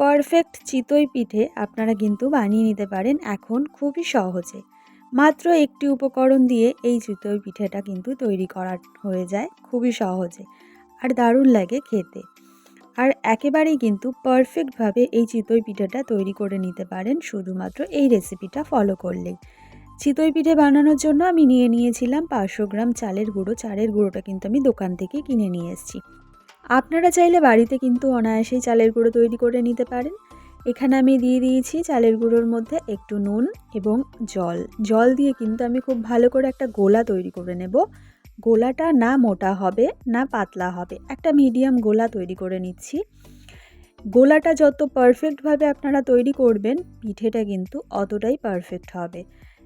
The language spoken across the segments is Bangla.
পারফেক্ট চিতই পিঠে আপনারা কিন্তু বানিয়ে নিতে পারেন এখন খুবই সহজে। মাত্র একটি উপকরণ দিয়ে এই চিতই পিঠেটা কিন্তু তৈরি করা হয়ে যায় খুবই সহজে, আর দারুণ লাগে খেতে। আর একেবারেই কিন্তু পারফেক্টভাবে এই চিতই পিঠেটা তৈরি করে নিতে পারেন শুধুমাত্র এই রেসিপিটা ফলো করলেই। চিতই পিঠে বানানোর জন্য আমি নিয়ে নিয়েছিলাম 500 গ্রাম চালের গুঁড়ো। চালের গুঁড়োটা কিন্তু আমি দোকান থেকে কিনে নিয়ে এসেছি। আপনারা চাইলে বাড়িতে কিন্তু অনায়াসেই চালের গুঁড়ো তৈরি করে নিতে পারেন। এখানে আমি দিয়ে দিয়েছি চালের গুঁড়োর মধ্যে একটু নুন এবং জল। জল দিয়ে কিন্তু আমি খুব ভালো করে একটা গোলা তৈরি করে নেব। গোলাটা না মোটা হবে না পাতলা হবে, একটা মিডিয়াম গোলা তৈরি করে নিচ্ছি। গোলাটা যত পারফেক্টভাবে আপনারা তৈরি করবেন পিঠেটা কিন্তু অতটাই পারফেক্ট হবে।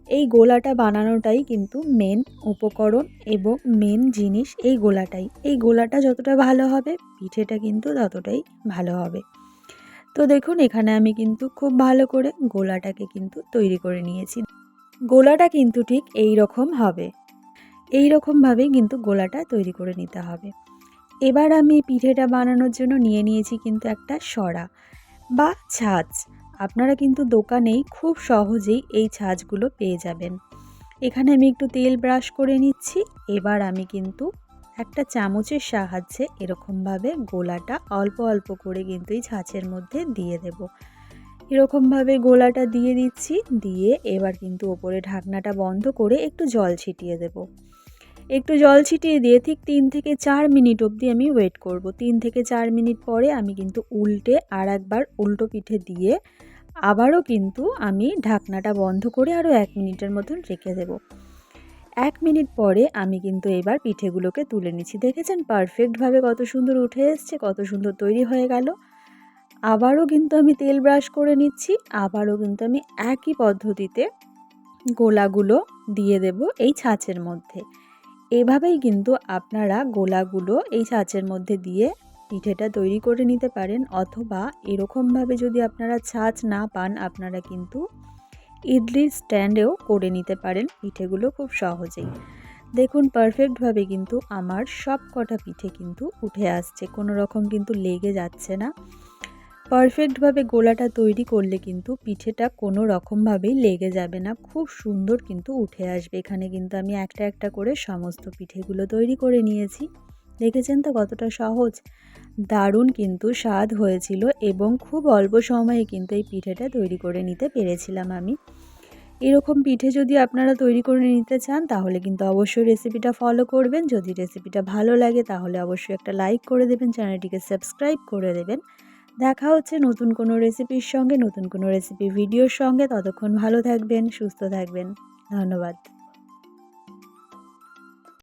এই গোলাটা বানানোটাই কিন্তু মেন উপকরণ এবং মেন জিনিস এই গোলাটাই। এই গোলাটা যতটা ভালো হবে পিঠেটা কিন্তু ততটাই ভালো হবে। তো দেখুন এখানে আমি কিন্তু খুব ভালো করে গোলাটাকে কিন্তু তৈরি করে নিয়েছি। গোলাটা কিন্তু ঠিক এই রকম হবে। এই রকমভাবেই কিন্তু গোলাটা তৈরি করে নিতে হবে। এবার আমি পিঠেটা বানানোর জন্য নিয়ে নিয়েছি কিন্তু একটা সরা বা ছাঁচ। আপনারা কিন্তু দোকানেই খুব সহজেই এই ছাঁচগুলো পেয়ে যাবেন। এখানে আমি একটু তেল ব্রাশ করে নিচ্ছি। এবার আমি কিন্তু একটা চামচের সাহায্যে এরকমভাবে গোলাটা অল্প অল্প করে কিন্তু এই ছাঁচের মধ্যে দিয়ে দেব। এরকমভাবে গোলাটা দিয়ে দিচ্ছি। দিয়ে এবার কিন্তু ওপরে ঢাকনাটা বন্ধ করে একটু জল ছিটিয়ে দেব। একটু জল ছিটিয়ে দিয়ে ঠিক 3 থেকে 4 মিনিট অবধি আমি ওয়েট করব। 3 থেকে 4 মিনিট পরে আমি কিন্তু উল্টে আর একবার উল্টো পিঠে দিয়ে আবারও কিন্তু আমি ঢাকনাটা বন্ধ করে আরও 1 মিনিটের মতন রেখে দেব। 1 মিনিট পরে আমি কিন্তু এবার পিঠেগুলোকে তুলে নিচ্ছি। দেখেছেন পারফেক্টভাবে কত সুন্দর উঠে এসছে, কত সুন্দর তৈরি হয়ে গেল। আবারও কিন্তু আমি তেল ব্রাশ করে নিচ্ছি। আবারও কিন্তু আমি একই পদ্ধতিতে গোলাগুলো দিয়ে দেব এই ছাঁচের মধ্যে। এভাবেই কিন্তু আপনারা গোলাগুলো এই ছাঁচের মধ্যে দিয়ে পিঠেটা তৈরি করে নিতে পারেন, অথবা এরকমভাবে যদি আপনারা ছাঁচ না পান আপনারা কিন্তু ইডলির স্ট্যান্ডেও করে নিতে পারেন পিঠেগুলো খুব সহজেই। দেখুন পারফেক্টভাবে কিন্তু আমার সব কটা পিঠে কিন্তু উঠে আসছে, কোনো রকম কিন্তু লেগে যাচ্ছে না। পারফেক্টভাবে গোলাটা তৈরি করলে কিন্তু পিঠেটা কোনো রকমভাবেই লেগে যাবে না, খুব সুন্দর কিন্তু উঠে আসবে। এখানে কিন্তু আমি একটা একটা করে সমস্ত পিঠেগুলো তৈরি করে নিয়েছি। দেখেছেন তো কতটা সহজ, দারুণ কিন্তু স্বাদ হয়েছিল এবং খুব অল্প সময়ে কিন্তু এই পিঠেটা তৈরি করে নিতে পেরেছিলাম আমি। এরকম পিঠে যদি আপনারা তৈরি করে নিতে চান তাহলে কিন্তু অবশ্যই রেসিপিটা ফলো করবেন। যদি রেসিপিটা ভালো লাগে তাহলে অবশ্যই একটা লাইক করে দেবেন, চ্যানেলটিকে সাবস্ক্রাইব করে দেবেন। দেখা হচ্ছে নতুন কোনো রেসিপির সঙ্গে, নতুন কোনো রেসিপি ভিডিওর সঙ্গে। ততক্ষণ ভালো থাকবেন, সুস্থ থাকবেন। ধন্যবাদ।